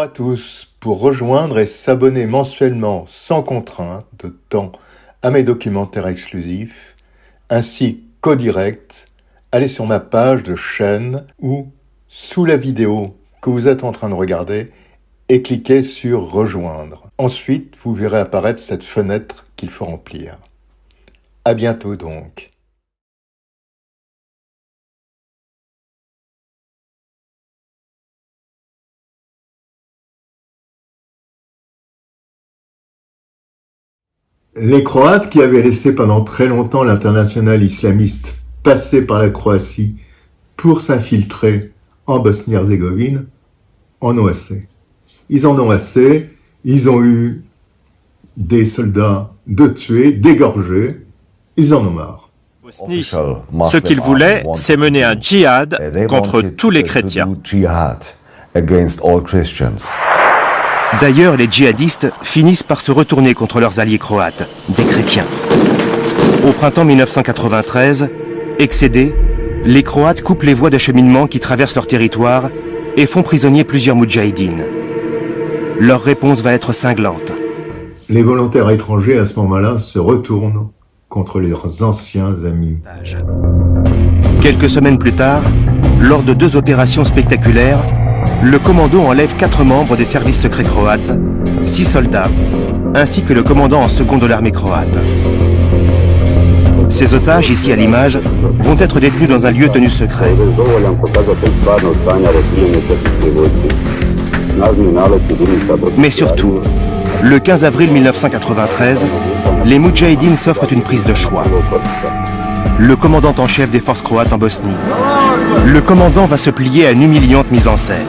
à tous. Pour rejoindre et s'abonner mensuellement sans contrainte de temps à mes documentaires exclusifs, ainsi qu'au direct, allez sur ma page de chaîne ou sous la vidéo que vous êtes en train de regarder et cliquez sur rejoindre. Ensuite, vous verrez apparaître cette fenêtre qu'il faut remplir. À bientôt donc. Les Croates, qui avaient laissé pendant très longtemps l'internationale islamiste passer par la Croatie pour s'infiltrer en Bosnie-Herzégovine, en ont assez. Ils en ont assez, ils ont eu des soldats de tués, d'égorgés, ils en ont marre. Ce qu'ils voulaient, c'est mener un djihad contre tous les chrétiens. D'ailleurs, les djihadistes finissent par se retourner contre leurs alliés croates, des chrétiens. Au printemps 1993, excédés, les Croates coupent les voies d'acheminement qui traversent leur territoire et font prisonnier plusieurs moudjahidines. Leur réponse va être cinglante. Les volontaires étrangers, à ce moment-là, se retournent contre leurs anciens amis. Quelques semaines plus tard, lors de 2 opérations spectaculaires, le commando enlève 4 membres des services secrets croates, 6 soldats, ainsi que le commandant en second de l'armée croate. Ces otages, ici à l'image, vont être détenus dans un lieu tenu secret. Mais surtout, le 15 avril 1993, les moudjahidines s'offrent une prise de choix. Le commandant en chef des forces croates en Bosnie. Le commandant va se plier à une humiliante mise en scène.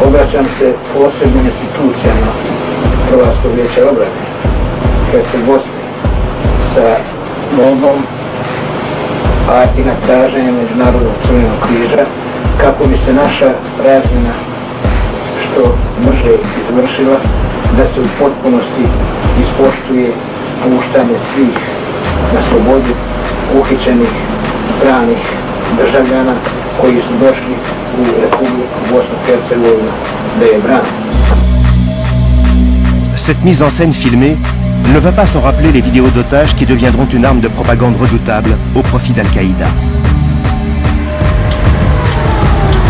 Obraćam se posebnim institucijama Hrvatskog vijeća obrane Herceg-Bosne sa molbom, a i na traženje Međunarodnog crvenog križa kako bi se naša razmjena što brže izvršila, da se u potpunosti ispoštuje puštanje svih na slobodu uhićenih stranih državljana koji su došli u Republiku Bosnu-Hercegovinu da je brane. Cette mise en scène filmée ne va pas sans rappeler les vidéos d'otages qui deviendront une arme de propagande redoutable au profit d'Al-Qaïda.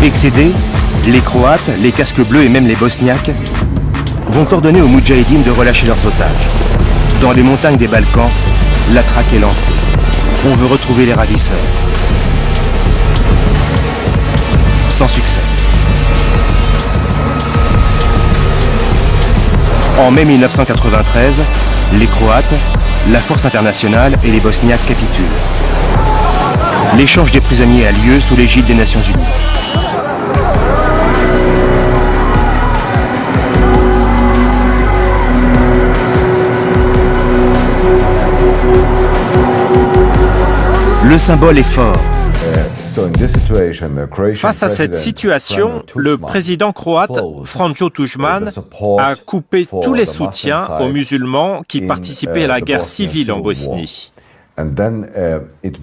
Excédés, les Croates, les casques bleus et même les Bosniaques vont ordonner aux Moudjahidines de relâcher leurs otages. Dans les montagnes des Balkans, la traque est lancée. On veut retrouver les ravisseurs. Sans succès. En mai 1993, les Croates, la force internationale et les Bosniaques capitulent. L'échange des prisonniers a lieu sous l'égide des Nations Unies. Le symbole est fort. Face à cette situation, le président croate Franjo Tuđman a coupé tous les soutiens aux musulmans qui participaient à la guerre civile en Bosnie.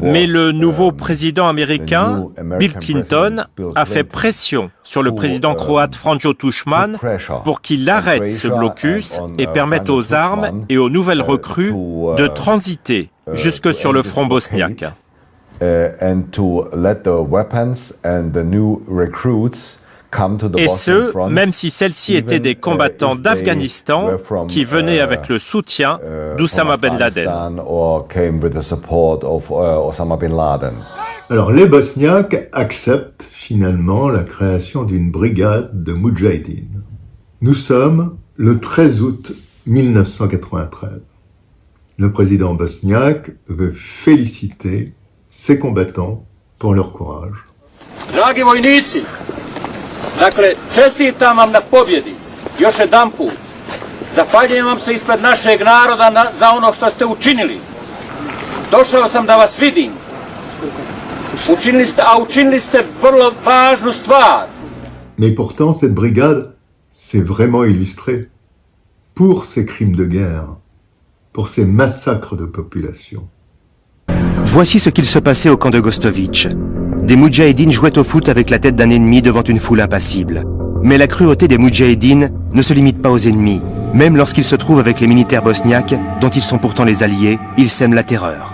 Mais le nouveau président américain, Bill Clinton, a fait pression sur le président croate Franjo Tuđman pour qu'il arrête ce blocus et permette aux armes et aux nouvelles recrues de transiter jusque sur le front bosniaque. Et ce, même si celles-ci étaient des combattants d'Afghanistan qui venaient avec le soutien d'Oussama Ben Laden. Alors les Bosniaques acceptent finalement la création d'une brigade de Moudjahidines. Nous sommes le 13 août 1993. Le président bosniaque veut féliciter ces combattants pour leur courage. Dragi vojnici, dakle, čestitam vam na pobjedi, još jedanput. Zahvaljujem vam se ispred našeg naroda za ono što ste učinili. Došao sam da vas vidim. Učinili ste vrlo važnu stvar. Mais pourtant, cette brigade s'est vraiment illustrée. pour ces crimes de guerre, pour ces massacres de population. Voici ce qu'il se passait au camp de Gostović. Des moudjahidines jouaient au foot avec la tête d'un ennemi devant une foule impassible. Mais la cruauté des moudjahidines ne se limite pas aux ennemis. Même lorsqu'ils se trouvent avec les militaires bosniaques, dont ils sont pourtant les alliés, ils sèment la terreur.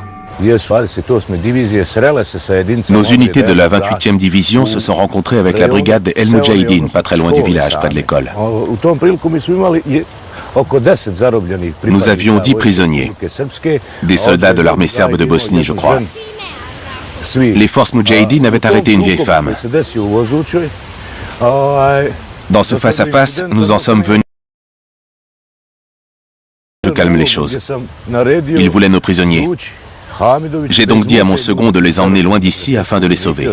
Nos unités de la 28e division se sont rencontrées avec la brigade El Moudjahidine, pas très loin du village, près de l'école. Nous avions 10 prisonniers, des soldats de l'armée serbe de Bosnie, je crois. Les forces moudjahidines avaient arrêté une vieille femme. Dans ce face-à-face, nous en sommes venus. Je calme les choses. Ils voulaient nos prisonniers. J'ai donc dit à mon second de les emmener loin d'ici afin de les sauver.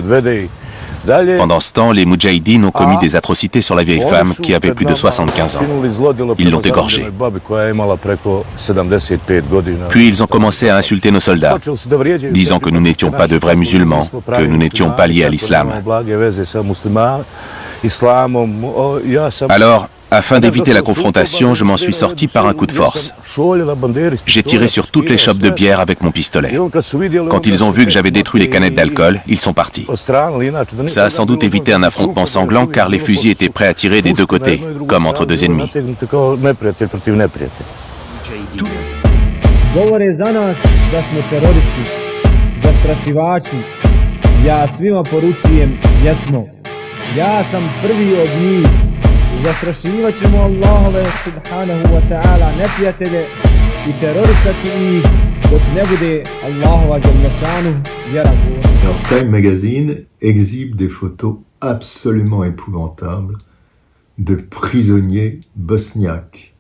Pendant ce temps, les moudjahidines ont commis des atrocités sur la vieille femme qui avait plus de 75 ans. Ils l'ont égorgée. Puis ils ont commencé à insulter nos soldats, disant que nous n'étions pas de vrais musulmans, que nous n'étions pas liés à l'islam. Alors, afin d'éviter la confrontation, je m'en suis sorti par un coup de force. J'ai tiré sur toutes les chopes de bière avec mon pistolet. Quand ils ont vu que j'avais détruit les canettes d'alcool, ils sont partis. Ça a sans doute évité un affrontement sanglant car les fusils étaient prêts à tirer des deux côtés, comme entre deux ennemis. Govore za nas da smo teroristi, zastrašivači. Ja svima poručujem, jesmo. Ja sam prvi od njih. Zastrašivat ćemo Allahove subhanahu wa ta'ala neprijatelje i terorisati ih dok ne bude Allahova dželle vjera govorna. Alors, Time Magazine exhibe des photos absolument épouvantables de prisonniers bosniaques.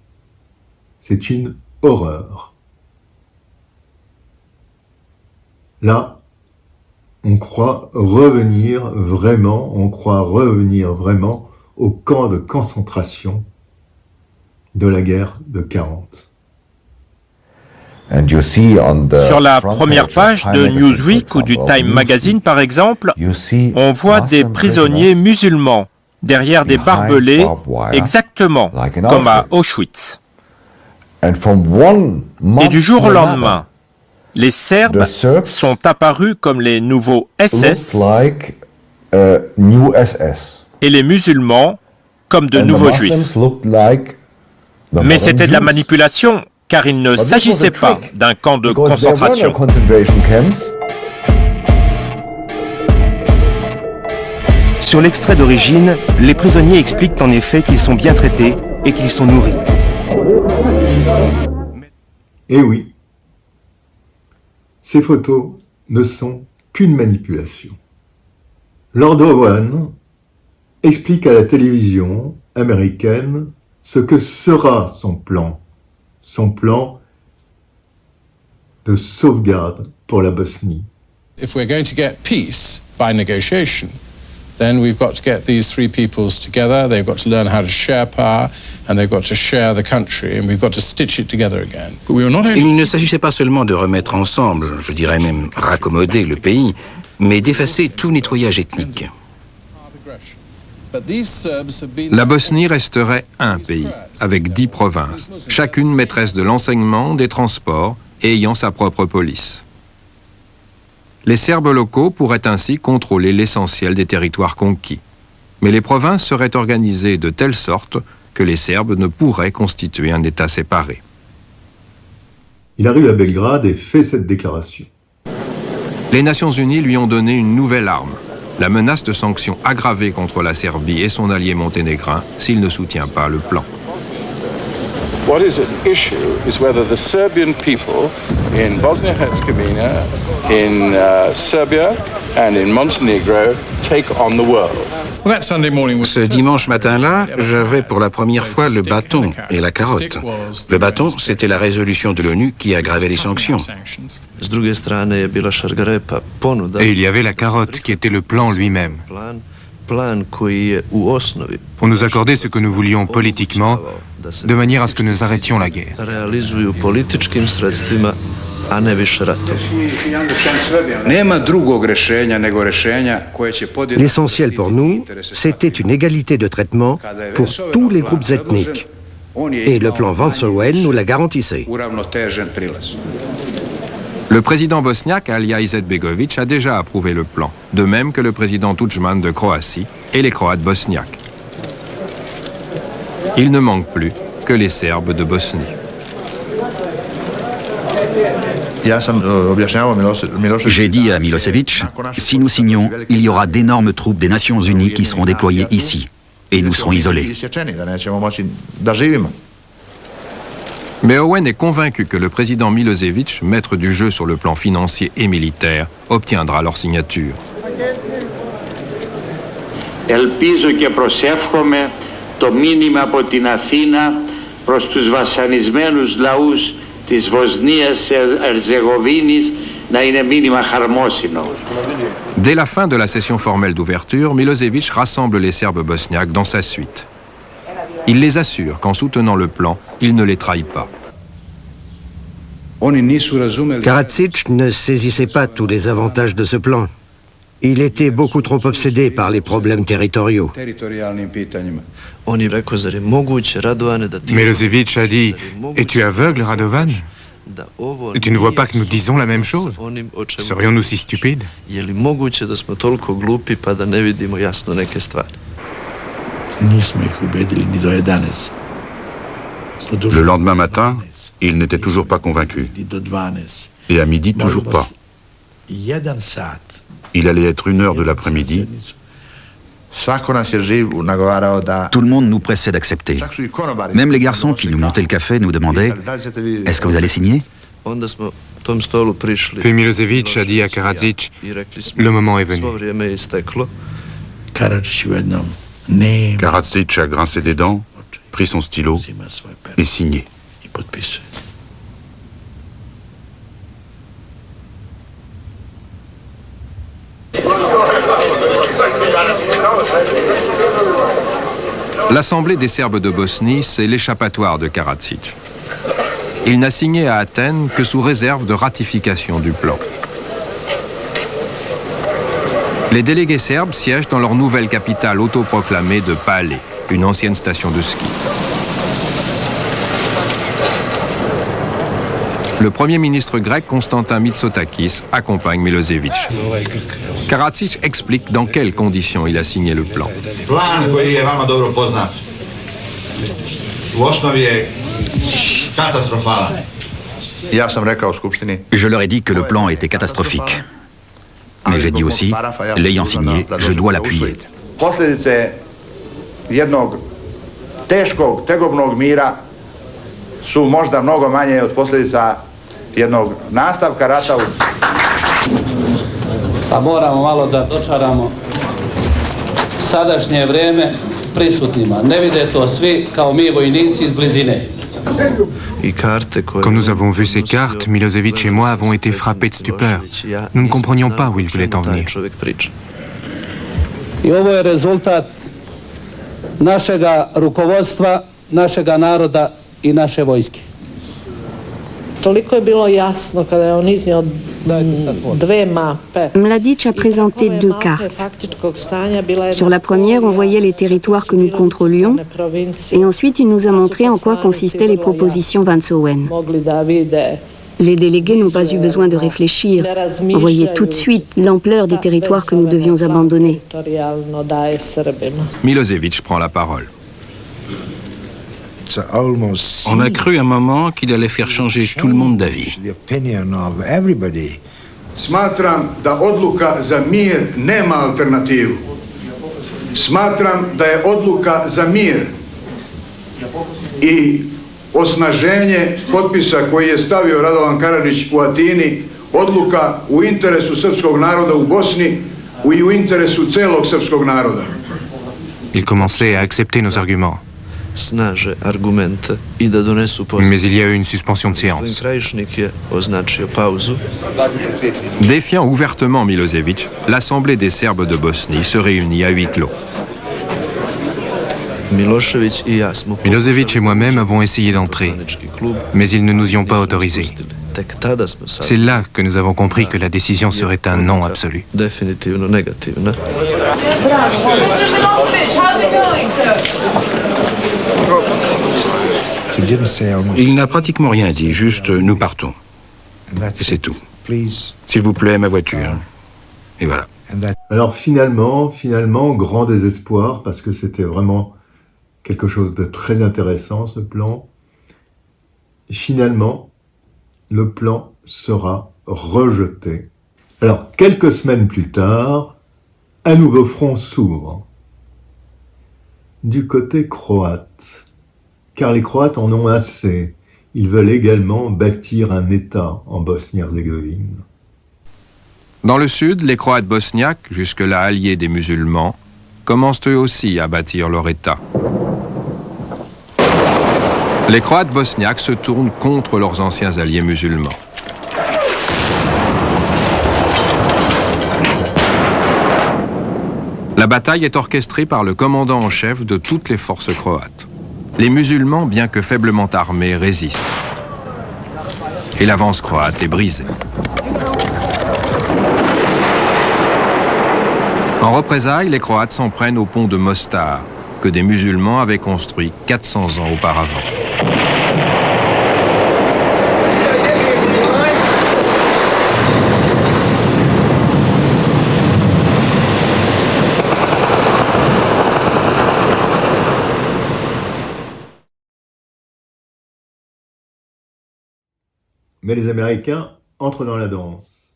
C'est une horreur. Là, on croit revenir vraiment au camp de concentration de la guerre de 40. Sur la première page de Newsweek ou du Time Magazine, par exemple, on voit des prisonniers musulmans derrière des barbelés, exactement comme à Auschwitz. Et du jour au lendemain, les Serbes sont apparus comme les nouveaux SS et les musulmans comme de nouveaux juifs. Mais c'était de la manipulation, car il ne s'agissait pas d'un camp de concentration. Sur l'extrait d'origine, les prisonniers expliquent en effet qu'ils sont bien traités et qu'ils sont nourris. Et oui, ces photos ne sont qu'une manipulation. Lord Owen explique à la télévision américaine ce que sera son plan de sauvegarde pour la Bosnie. If we're going to get peace by negotiation, then we've got to get these three peoples together, they've got to learn how to share power, and they've got to share the country, and we've got to stitch it together again. Il ne s'agissait pas seulement de remettre ensemble, je dirais même raccommoder le pays, mais d'effacer tout nettoyage ethnique. La Bosnie resterait un pays, avec 10 provinces, chacune maîtresse de l'enseignement, des transports et ayant sa propre police. Les Serbes locaux pourraient ainsi contrôler l'essentiel des territoires conquis. Mais les provinces seraient organisées de telle sorte que les Serbes ne pourraient constituer un État séparé. Il arrive à Belgrade et fait cette déclaration. Les Nations Unies lui ont donné une nouvelle arme, la menace de sanctions aggravées contre la Serbie et son allié monténégrin s'il ne soutient pas le plan. What is at issue is whether the Serbian people in Bosnia-Herzegovina, in Serbia and in Montenegro take on the world. Ce dimanche matin-là, j'avais pour la première fois le bâton et la carotte. Le bâton, c'était la résolution de l'ONU qui aggravait les sanctions. Et il y avait la carotte qui était le plan lui-même. Pour nous accorder ce que nous voulions politiquement, de manière à ce que nous arrêtions la guerre. L'essentiel pour nous, c'était une égalité de traitement pour tous les groupes ethniques. Et le plan Van Soen nous l'a garantissait. Le président bosniaque Alija Izetbegović a déjà approuvé le plan, de même que le président Tudjman de Croatie et les Croates bosniaques. Il ne manque plus que les Serbes de Bosnie. J'ai dit à Milosevic, si nous signons, il y aura d'énormes troupes des Nations Unies qui seront déployées ici, et nous serons isolés. Mais Owen est convaincu que le président Milosevic, maître du jeu sur le plan financier et militaire, obtiendra leur signature. Ελπίζω και προσεύχομαι το μήνυμα από την Αθήνα προς τους βασανισμένους λαούς της Βοσνίας Ερζεγοβίνης να είναι μήνυμα χαρμόσυνο. Dès la fin de la session formelle d'ouverture, Milosevic rassemble les Serbes bosniaques dans sa suite. Il les assure qu'en soutenant le plan, il ne les trahit pas. Karadzic ne saisissait pas tous les avantages de ce plan. Il était beaucoup trop obsédé par les problèmes territoriaux. Milosevic a dit « Es-tu aveugle, Radovan ? Tu ne vois pas que nous disons la même chose ? Serions-nous si stupides ?» Le lendemain matin, il n'était toujours pas convaincu. Et à midi, toujours pas. Il allait être 1h de l'après-midi. Tout le monde nous pressait d'accepter. Même les garçons qui nous montaient le café nous demandaient « Est-ce que vous allez signer ?» Puis Milosevic a dit à Karadzic « Le moment est venu ». Karadzic a grincé des dents, pris son stylo et signé. L'Assemblée des Serbes de Bosnie, c'est l'échappatoire de Karadzic. Il n'a signé à Athènes que sous réserve de ratification du plan. Les délégués serbes siègent dans leur nouvelle capitale autoproclamée de Pale, une ancienne station de ski. Le premier ministre grec Constantin Mitsotakis accompagne Milosevic. Karadzic explique dans quelles conditions il a signé le plan. Je leur ai dit que le plan était catastrophique. Mais j'ai dit aussi, l'ayant signé, je dois l'appuyer. Posljedice jednog teškog, tegobnog mira su možda mnogo manje od posljedica jednog nastavka rata. Pa moramo malo da dočaramo sadašnje vreme prisutnima. Ne vide to svi kao mi vojnici iz blizine. Quand nous avons vu ces cartes, Milosevic et moi avons été frappés de stupeur. Nous ne comprenions pas où il voulait en venir. I ovo je rezultat našega rukovodstva, našega naroda I naše vojske. Toliko je bilo jasno kada je on iznio dve mape. Mladić a présenté deux cartes. Sur la première, on voyait les territoires que nous contrôlions, et ensuite il nous a montré en quoi consistaient les propositions Van Soen. Les délégués n'ont pas eu besoin de réfléchir. On voyait tout de suite l'ampleur des territoires que nous devions abandonner. Milosevic prend la parole. On a cru un moment qu'il allait faire changer tout le monde d'avis. Smatram da odluka za mir nema alternativu. Smatram da je odluka za mir I osnaženje potpisa koji je stavio Radovan Karadžić u Atini, odluka u interesu srpskog naroda u Bosni I u interesu celog srpskog naroda. Il commençait à accepter nos arguments. Mais il y a eu une suspension de séance. Défiant ouvertement Milosevic, l'Assemblée des Serbes de Bosnie se réunit à huis clos. Milosevic et moi-même avons essayé d'entrer, mais ils ne nous y ont pas autorisés. C'est là que nous avons compris que la décision serait un non absolu. Il n'a pratiquement rien dit, juste nous partons. Et c'est tout. S'il vous plaît, ma voiture. Et voilà. Alors finalement, grand désespoir, parce que c'était vraiment quelque chose de très intéressant, ce plan. Finalement, le plan sera rejeté. Alors, quelques semaines plus tard, un nouveau front s'ouvre du côté croate, car les Croates en ont assez. Ils veulent également bâtir un État en Bosnie-Herzégovine. Dans le sud, les Croates bosniaques, jusque-là alliés des musulmans, commencent eux aussi à bâtir leur État. Les Croates bosniaques se tournent contre leurs anciens alliés musulmans. La bataille est orchestrée par le commandant en chef de toutes les forces croates. Les musulmans, bien que faiblement armés, résistent. Et l'avance croate est brisée. En représailles, les Croates s'en prennent au pont de Mostar, que des musulmans avaient construit 400 ans auparavant. Mais les Américains entrent dans la danse.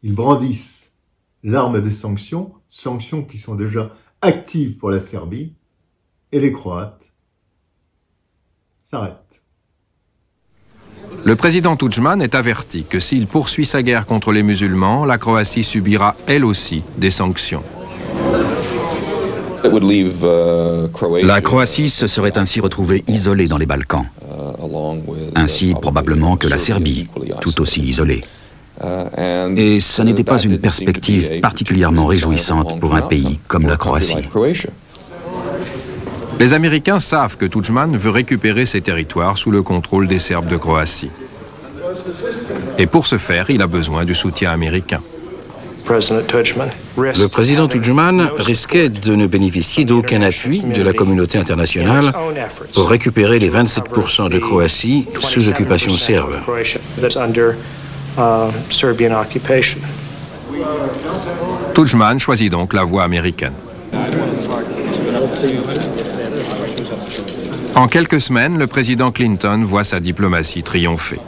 Ils brandissent l'arme des sanctions, sanctions qui sont déjà actives pour la Serbie, et les Croates s'arrêtent. Le président Tudjman est averti que s'il poursuit sa guerre contre les musulmans, la Croatie subira elle aussi des sanctions. La Croatie se serait ainsi retrouvée isolée dans les Balkans, ainsi probablement que la Serbie, tout aussi isolée. Et ce n'était pas une perspective particulièrement réjouissante pour un pays comme la Croatie. Les Américains savent que Tudjman veut récupérer ces territoires sous le contrôle des Serbes de Croatie. Et pour ce faire, il a besoin du soutien américain. Le président Tudjman risquait de ne bénéficier d'aucun appui de la communauté internationale pour récupérer les 27% de Croatie sous occupation serbe. Tudjman choisit donc la voie américaine. En quelques semaines, le président Clinton voit sa diplomatie triompher.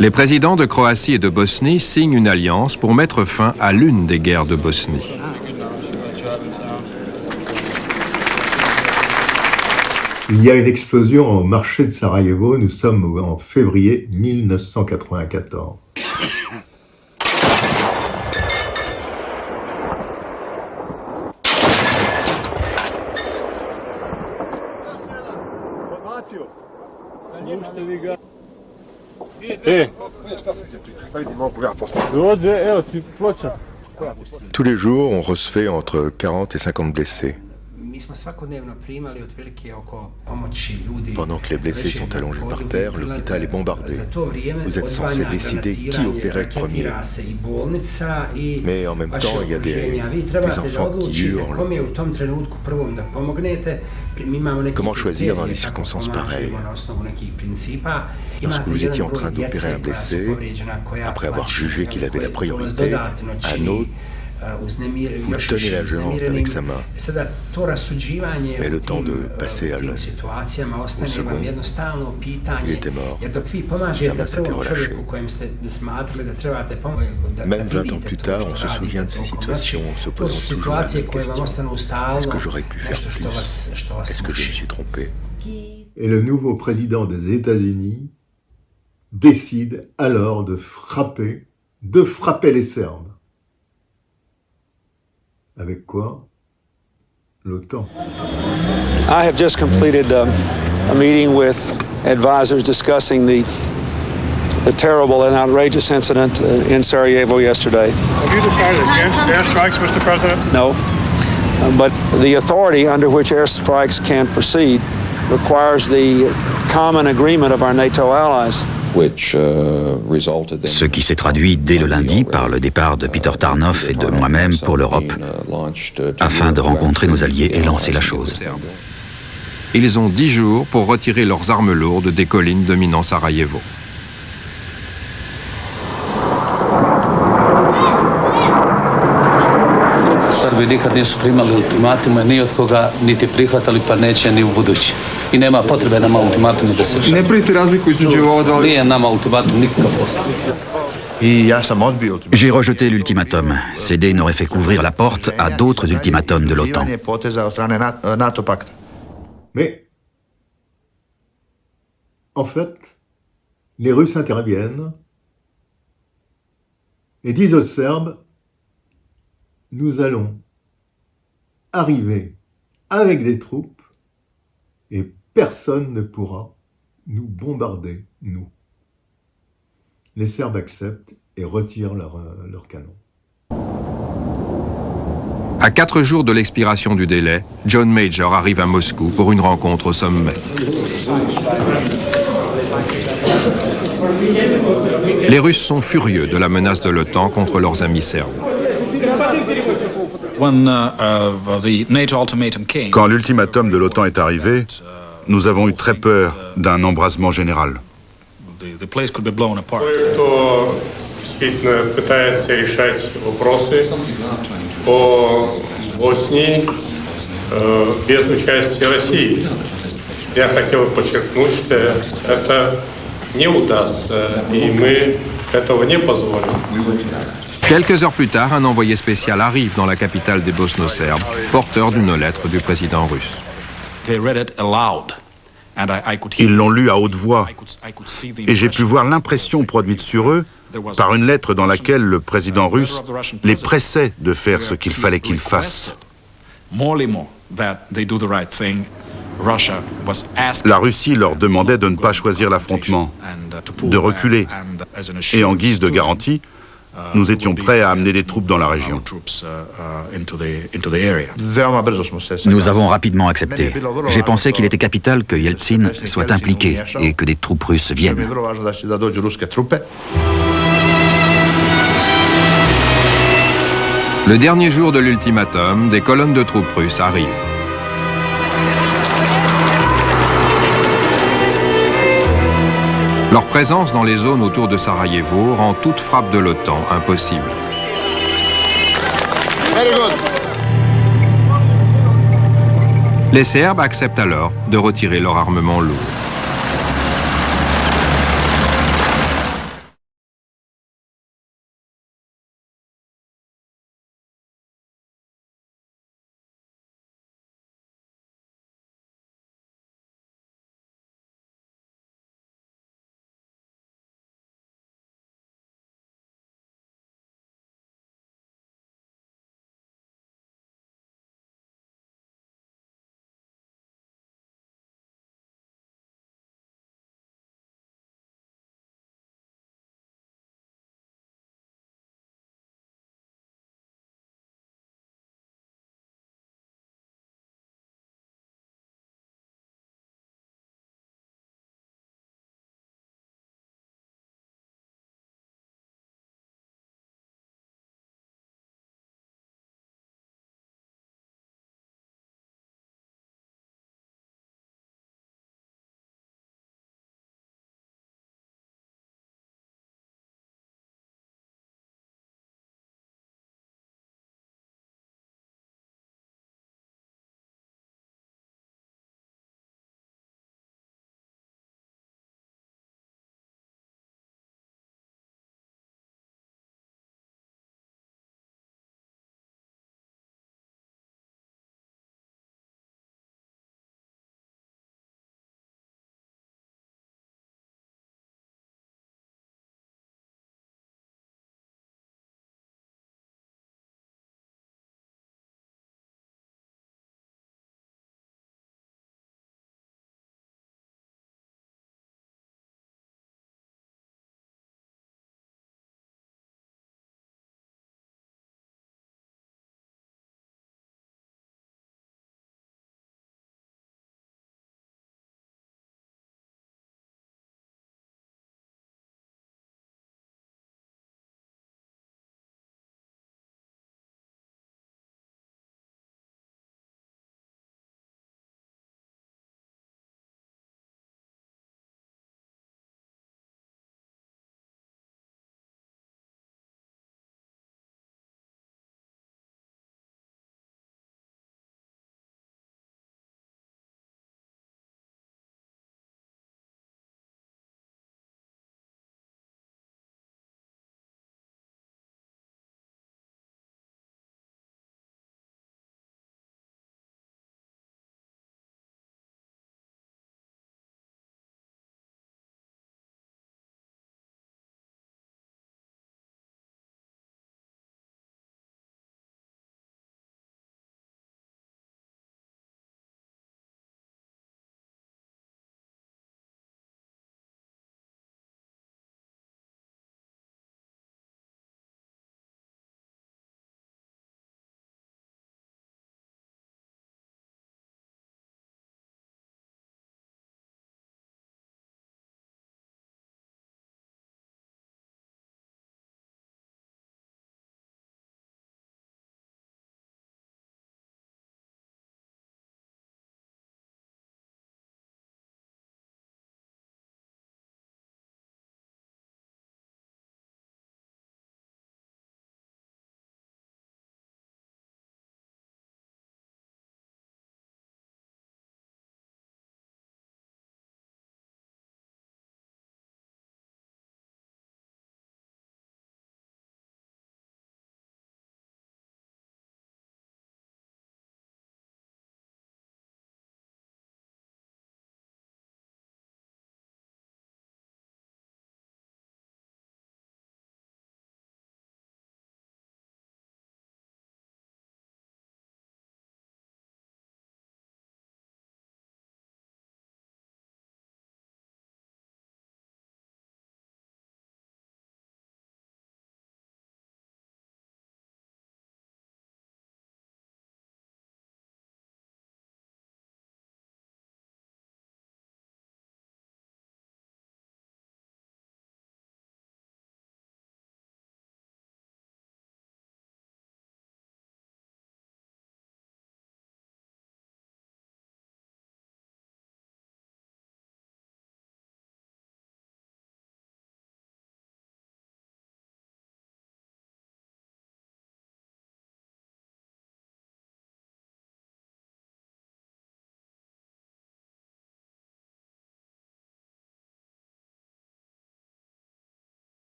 Les présidents de Croatie et de Bosnie signent une alliance pour mettre fin à l'une des guerres de Bosnie. Il y a une explosion au marché de Sarajevo, nous sommes en février 1994. Tous les jours, on recevait entre 40 et 50 blessés. Pendant que les blessés sont allongés par terre, l'hôpital est bombardé. Vous êtes censé décider qui opérait le premier. Mais en même temps, il y a des enfants qui hurlent. Comment choisir dans des circonstances pareilles? Lorsque vous étiez en train d'opérer un blessé, après avoir jugé qu'il avait la priorité, un autre, vous tenez la jambe avec sa main. Mais le temps de passer au second, il était mort. Sa main s'était relâchée. Même 20 ans plus tard, on se souvient de ces situations en se posant toujours la même question. Est-ce que j'aurais pu faire plus? Est-ce que je me suis trompé? Et le nouveau président des États-Unis décide alors de frapper les Serbes. Avec quoi? L'OTAN. I have just completed a meeting with advisors discussing the terrible and outrageous incident in Sarajevo yesterday. Have you decided against airstrikes, Mr. President? No. But the authority under which airstrikes can proceed requires the common agreement of our NATO allies. Ce qui s'est traduit dès le lundi par le départ de Peter Tarnoff et de moi-même pour l'Europe, afin de rencontrer nos alliés et lancer la chose. Ils ont 10 jours pour retirer leurs armes lourdes des collines dominant Sarajevo. Srbi nikad nisu primali ultimatume ni od koga, niti prihvatali, pa neće ni u budući. I nema potrebe nama ultimatume da se... Ne pravite razliku između ova dva? Nije nama ultimatum nikakav postup. J'ai rejeté l'ultimatum. Céder n'aurait fait qu'ouvrir la porte à d'autres ultimatums de l'OTAN. Mais, en fait, les Russes interviennent et disent aux Serbes, nous allons arriver avec des troupes et personne ne pourra nous bombarder, nous. Les Serbes acceptent et retirent leurs canons. À 4 jours de l'expiration du délai, John Major arrive à Moscou pour une rencontre au sommet. Les Russes sont furieux de la menace de l'OTAN contre leurs amis serbes. Quand l'ultimatum de l'OTAN est arrivé, nous avons eu très peur d'un embrasement général. Quelques heures plus tard, un envoyé spécial arrive dans la capitale des Bosno-Serbes, porteur d'une lettre du président russe. Ils l'ont lu à haute voix et j'ai pu voir l'impression produite sur eux par une lettre dans laquelle le président russe les pressait de faire ce qu'il fallait qu'ils fassent. La Russie leur demandait de ne pas choisir l'affrontement, de reculer, et en guise de garantie, nous étions prêts à amener des troupes dans la région. Nous avons rapidement accepté. J'ai pensé qu'il était capital que Yeltsin soit impliqué et que des troupes russes viennent. Le dernier jour de l'ultimatum, des colonnes de troupes russes arrivent. Leur présence dans les zones autour de Sarajevo rend toute frappe de l'OTAN impossible. Les Serbes acceptent alors de retirer leur armement lourd.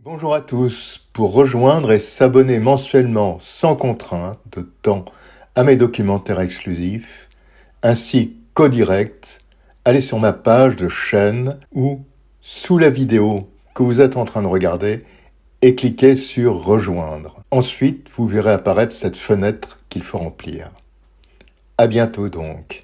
Bonjour à tous. Pour rejoindre et s'abonner mensuellement sans contrainte de temps à mes documentaires exclusifs, ainsi qu'au direct, allez sur ma page de chaîne ou sous la vidéo que vous êtes en train de regarder et cliquez sur rejoindre. Ensuite, vous verrez apparaître cette fenêtre qu'il faut remplir. À bientôt donc.